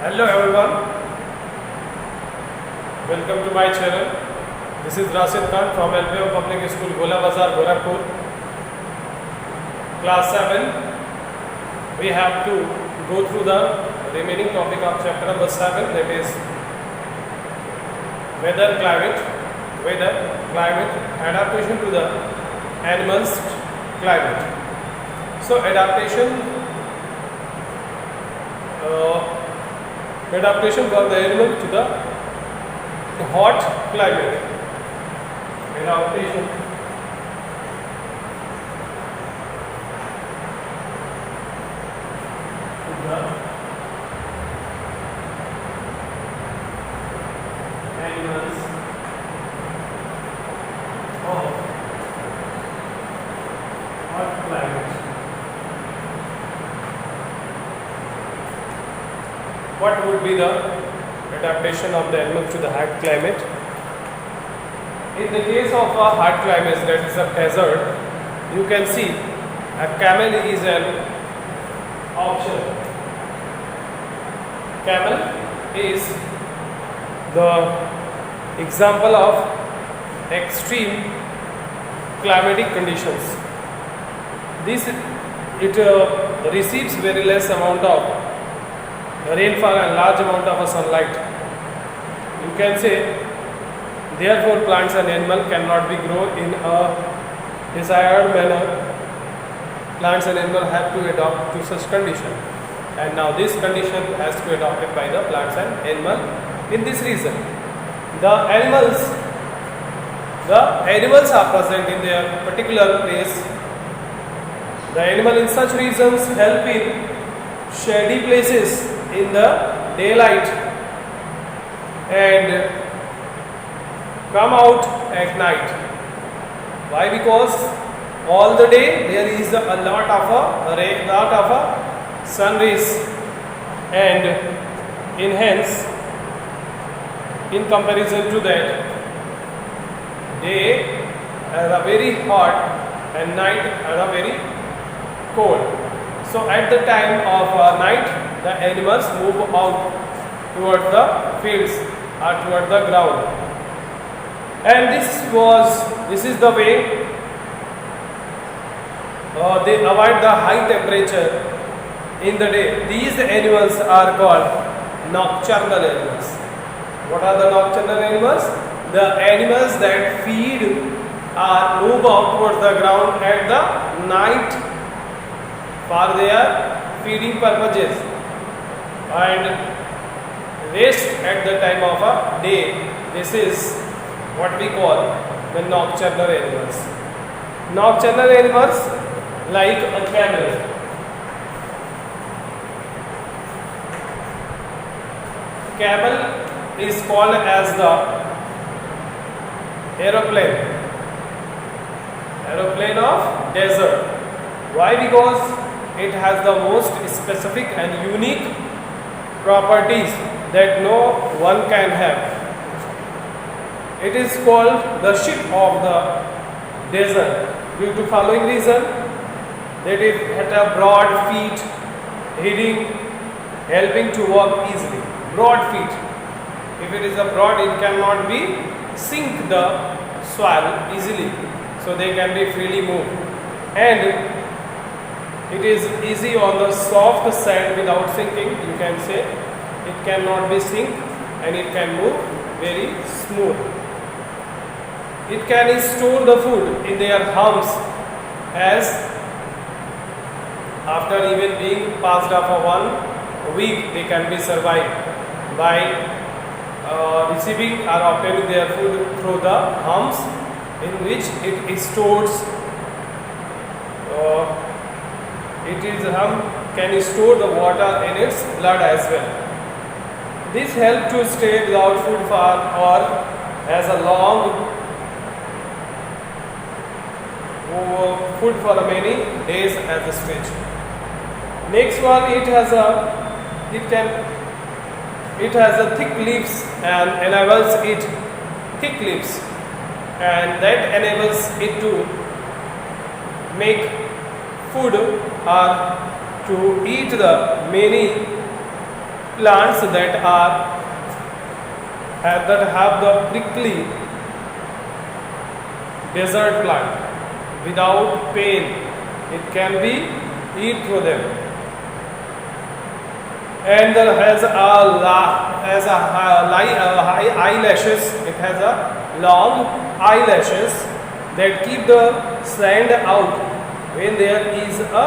Hello everyone, welcome to my channel. This is Rasid Khan from LPO Public School, Gola Bazar, Gorakhpur. Class 7. We have to go through the remaining topic of chapter number 7, that is weather climate, adaptation to the animals climate. So adaptation for the animal to the hot climate. Adaptation to the animals of hot climate. What would be the adaptation of the animal to the hot climate? In the case of a hot climate, that is a desert, you can see a camel is an option. Camel is the example of extreme climatic conditions. It receives very less amount of rainfall and large amount of sunlight. You can say, therefore plants and animals cannot be grown in a desired manner. Plants and animals have to adapt to such condition, and now this condition has to be adopted by the plants and animals in this region. The animals are present in their particular place. The animal in such regions help in shady places in the daylight and come out at night. Why? Because all the day there is a lot of sun rays, and hence in comparison to that, day are very hot and night are very cold. So at the time of night, the animals move out toward the fields or toward the ground, and this is the way they avoid the high temperature in the day. These animals are called nocturnal animals. What are the nocturnal animals? The animals that feed or move out towards the ground at the night for their feeding purposes and rest at the time of a day. This is what we call the nocturnal animals. Nocturnal animals like a camel. Camel is called as the aeroplane of desert. Why? Because it has the most specific and unique properties that no one can have. It is called the ship of the desert due to following reason: that it had a broad feet, helping to walk easily. Broad feet. If it is a broad, it cannot be sink the soil easily, so they can be freely moved, and it is easy on the soft sand without sinking. You can say it cannot be sink and it can move very smooth. It can store the food in their humps, as after even being passed off for 1 week, they can be survived by receiving or obtaining their food through the humps, in which it stores. Can store the water in its blood as well. This helps to stay without food or has a long food for many days as a stretch. Next one, it has a thick leaves and enables it thick leaves, and that enables it to make food or to eat the many plants that have the prickly desert plant without pain. It can be eat through them. And there has high eyelashes. It has a long eyelashes that keep the sand out when there is a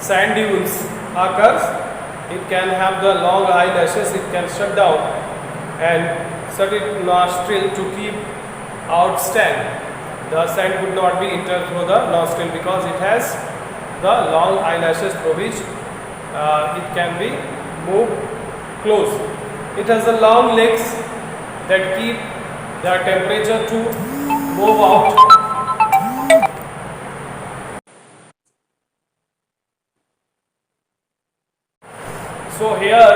sand dunes occurs. It can have the long eyelashes. It can shut down and shut its nostril to keep out sand. The sand would not be entered through the nostril because it has the long eyelashes through which it can be moved close. It has the long legs that keep the temperature to move out. So here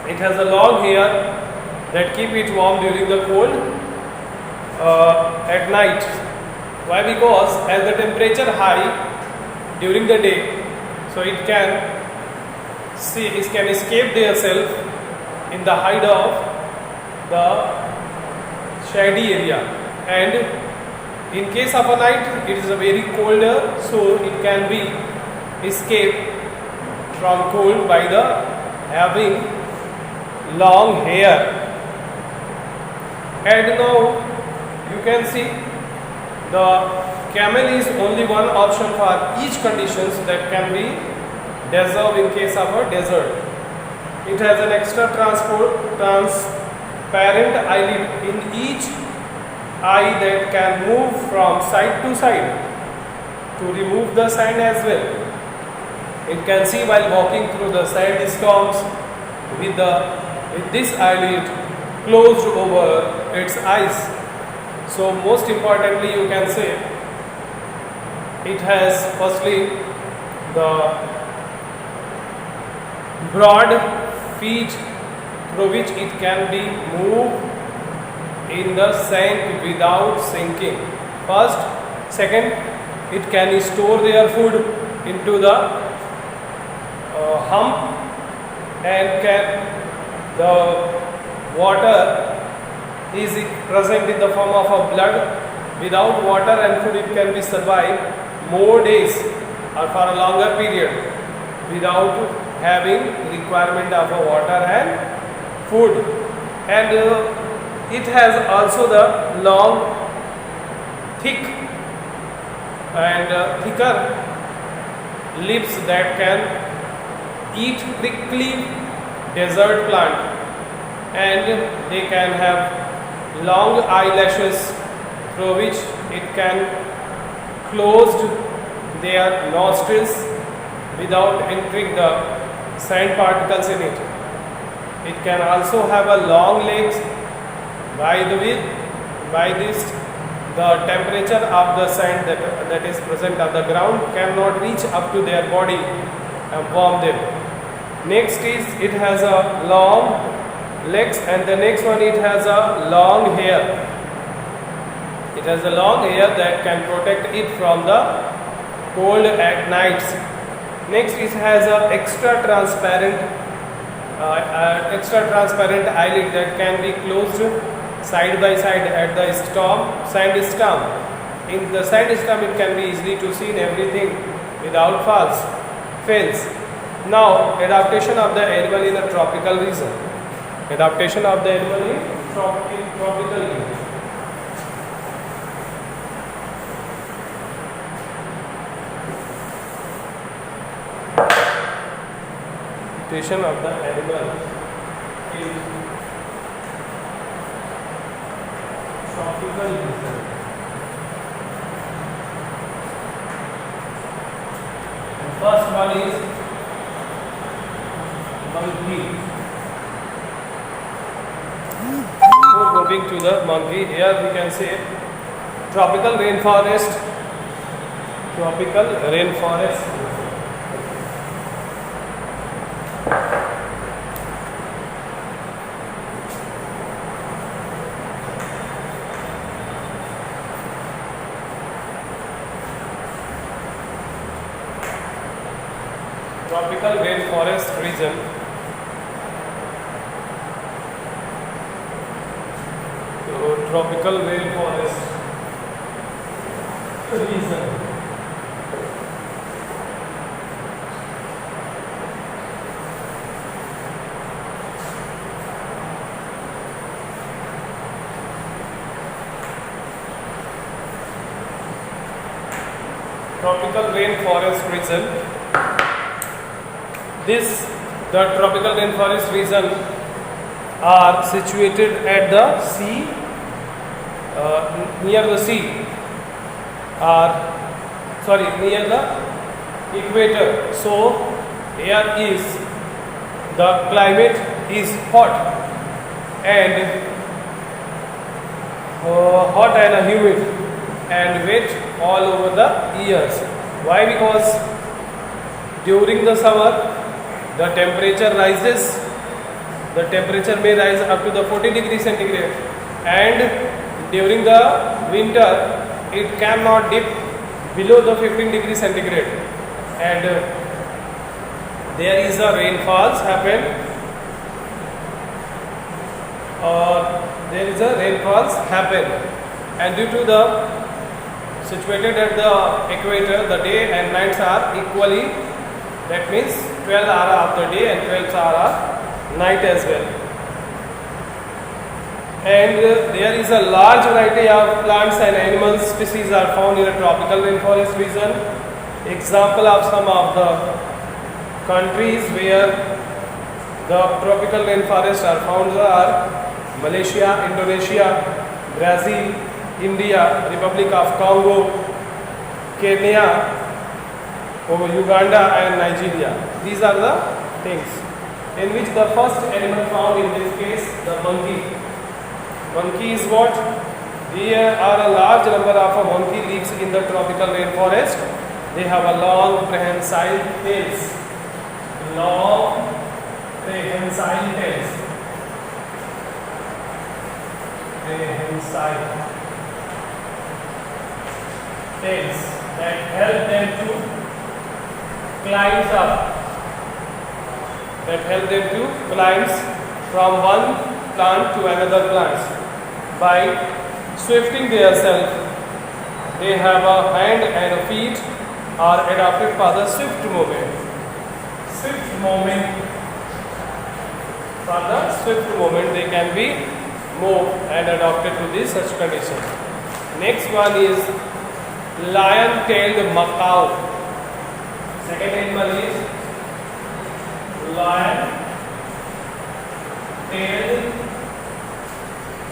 it has a long hair that keep it warm during the cold at night. Why? Because as the temperature high during the day, so it can escape themselves in the height of the shady area, and in case of a night it is a very colder, so it can be escaped from cold by the having long hair. And now you can see the camel is only one option for each conditions that can be deserved in case of a desert. It has an extra transparent eyelid in each eye that can move from side to side to remove the sand as well. It can see while walking through the sandstorms with this eyelid closed over its eyes. So most importantly, you can say it has firstly the broad feet through which it can be moved in the sand without sinking. First, second, it can store their food into the hump, and the water is present in the form of a blood. Without water and food, it can be survived more days or for a longer period without having requirement of a water and food. And it has also the long, thick and thicker lips that can eat prickly desert plant, and they can have long eyelashes through which it can close their nostrils without entering the sand particles in it. It can also have a long legs by this the temperature of the sand that is present on the ground cannot reach up to their body and warm them. Next is it has a long legs, and the next one it has a long hair. It has a long hair that can protect it from the cold at nights. Next it has a extra transparent eyelid that can be closed side by side at the sandstorm. In the sandstorm it can be easily to see everything without fails. Now, adaptation of the animal in a tropical region. Adaptation of the animal in tropical region. Adaptation of the animal in tropical region. And first one is monkey. Before moving to the monkey, here we can say tropical rainforest. Tropical rainforest. Tropical rainforest region tropical rainforest region. Tropical rainforest region. The tropical rainforest region are situated at the sea, near the sea, near the equator. So here is the climate is hot and humid and wet all over the years. Why? Because during the summer the temperature rises. The temperature may rise up to the 40 degrees centigrade, and during the winter it cannot dip below the 15 degrees centigrade, and there is a rainfalls happen. And due to the situated at the equator, the day and nights are equally. That means 12 hours of the day and 12 hours night as well. And there is a large variety of plants and animal species are found in the tropical rainforest region. Example of some of the countries where the tropical rainforests are found are Malaysia, Indonesia, Brazil, India, Republic of Congo, Kenya, Uganda and Nigeria. These are the things in which the first animal found in this case, the monkey. Monkey is what? There are a large number of monkey lives in the tropical rainforest. They have a long prehensile tails. Long prehensile tails. Prehensile tails that help them to climb up. That help them to climb from one plant to another plant by swifting themselves. They have a hand and a feet are adapted for the swift movement. Swift movement. For the swift movement, they can be moved and adapted to this such condition. Next one is lion-tailed macaw. Second animal is lion-tailed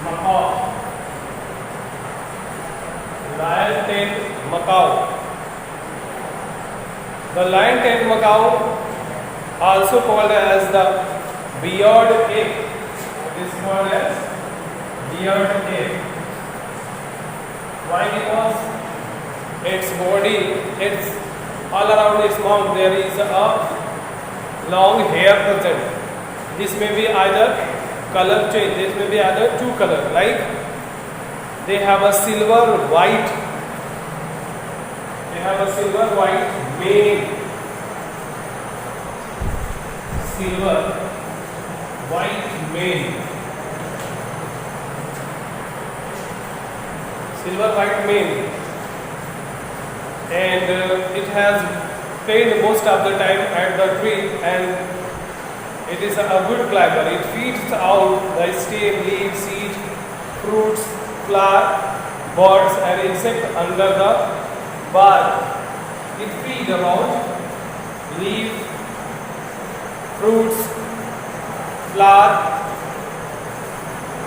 macaw. Lion-tailed macaw. The lion-tailed macaw, also called as the beard ape. It is called as beard ape. Why? Because its body, all around its mouth there is a long hair present. This may be either color change. This may be either two color. Like they have a silver white. They have a silver white mane. Silver white mane. Silver white mane. And it has stayed most of the time at the tree, and it is a good climber. It feeds out the stem, leaves, seeds, fruits, flower, birds and insects under the bark. It feeds about leaves, fruits, flower,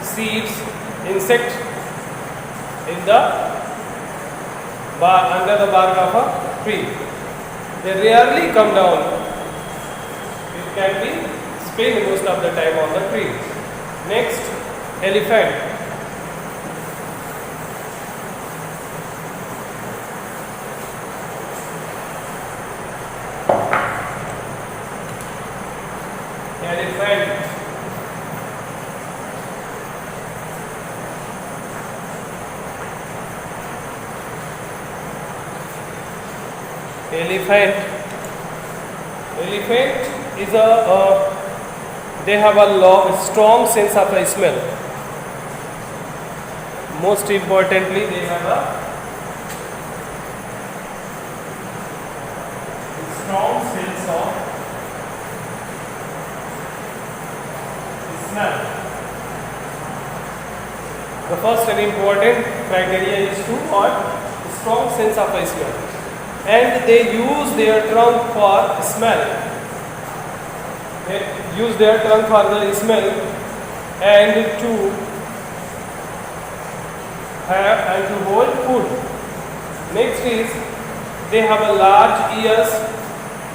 seeds, insect in the under the bark of a tree. They rarely come down. It can be spent most of the time on the tree. Next, elephant. Elephant. Elephant is they have a strong sense of smell. most importantly they have a strong sense of smell. The first and important criteria is to what? Strong sense of smell. And they use their trunk for smell. They use their trunk for the smell and to have and to hold food. Next is they have a large ears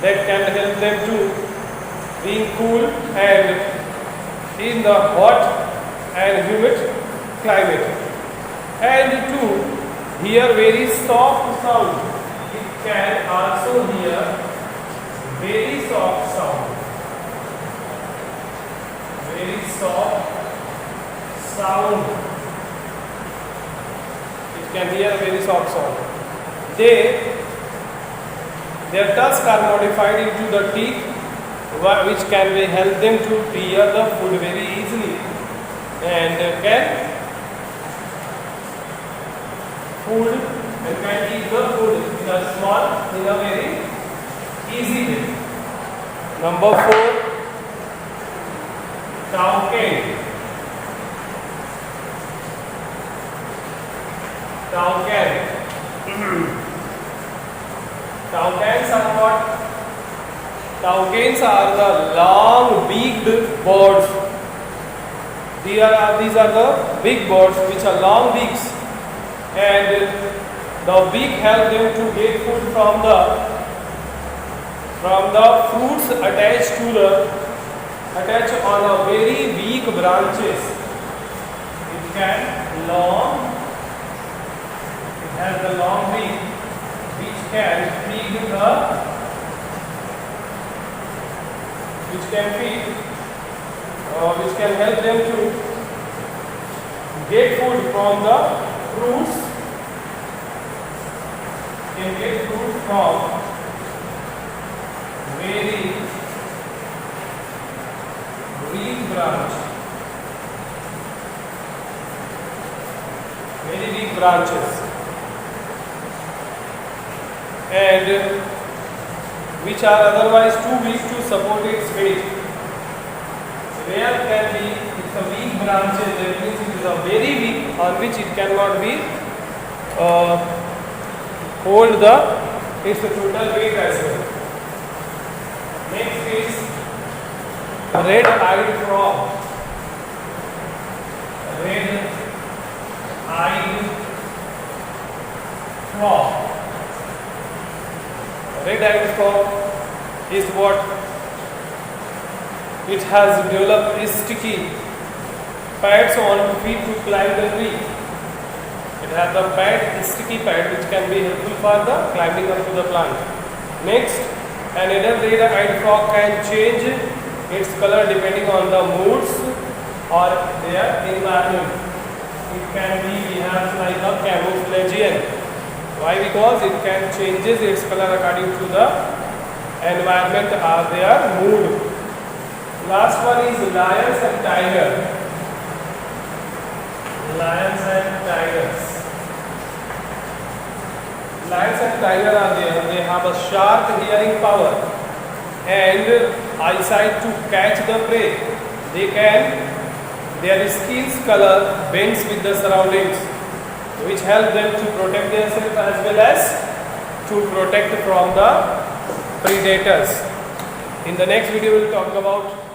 that can help them to being cool and in the hot and humid climate, and to hear very soft sound. It can also hear very soft sound, very soft sound. It can hear very soft sound. Their tusks are modified into the teeth, which can help them to hear the food very easily and can eat the food in a very easy way. Number 4, toucan. Toucans are what? Toucans are the long beaked birds. These are the big birds which are long beaks, and the beak helps them to get food from the fruits attached on a very weak branches. It has the long beak which can feed which can help them to get food from the fruits. Can get food from very weak branches, and which are otherwise too weak to support its weight. Where can be, it's a weak branches, that means it is a very weak on which it cannot be hold its total weight as well. Next is red-eyed frog. Red-eyed frog is what? It has developed sticky pads on feet to climb the tree. It has the sticky pad which can be helpful for the climbing up to the plant. Next, an adult red-eyed frog can change its color depending on the moods or their environment. It can be, we have like a camouflagian. Why? Because it can changes its color according to the environment or their mood. Last one is lions and tigers. Lions and tigers are there. They have a sharp hearing power and eyesight to catch the prey. Their skin's color bends with the surroundings, which help them to protect themselves as well as to protect from the predators. In the next video, we will talk about